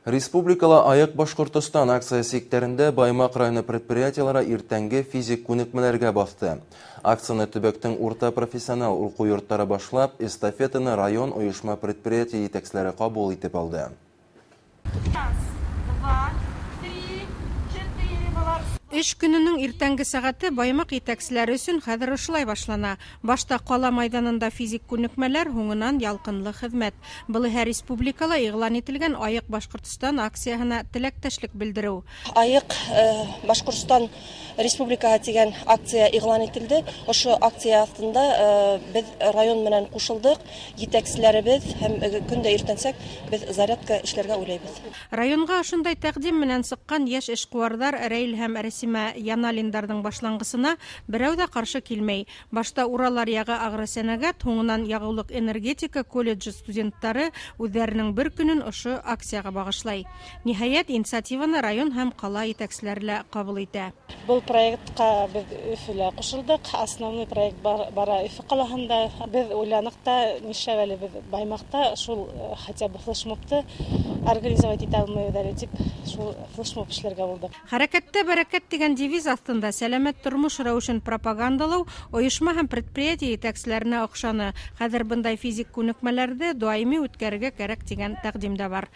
Республикала Аяк Башкортостан акция секторында Баймак районы предприятиялары иртәнге физик күнекмәләргә басты. Акцияны төбәктең урта профессионал уку йортлары башлап, эстафетаны район оешма предприятие итәкчеләре кабул итеп алды. Эш көненең иртәнге сәгате Баймак итәкчеләре өчен хәзер ошылай башлана. Башта кала майданында физик күнекмәләр, һуңыннан ялкынлы хезмәт. Былыһа республикала игълан ителгән Аяк Башкортстан акцияһына теләктәшлек белдерү. Аяк Башкортстан республикаға тигән акция игълан ителде. Ошо акция астында без район менән кушылдык. Итәкчеләребез һәм көндә иртәнсәк без зарядка эшләргә уйлайбыз. Районга ошондай тәкъдим менән сыккан яшь эшкуарлар Рәил һәм Рәсимә Яналиндарның башлангысына берәү дә каршы килмәй. Башта Уралар ягы агросәнәгать, һуңыннан Ягулык энергетика колледжы студентлары үзләренең бер көнен ошо акцияга багышлай. Ниһаять, инициативаны район һәм кала итәкчеләре кабул итә. Бұл проектқа біз Өфілі қошылдық. Основной проект бара Өфі қалағында. Біз ойланық та, неше әлі біз Баймақта шул хотя бы флешмобты организовать ете алмайдары деп, шул флешмоб эшләргә булдык. Хәрәкәттә бәрәкәт дигән девиз астында сәламәт тормыш рәвешен пропагандалау оешма һәм предприятие итәкчеләренә охшаны. Хәзер бындай физик күнекмәләрде даими үткәрергә кирәк дигән тәкъдим дә бар.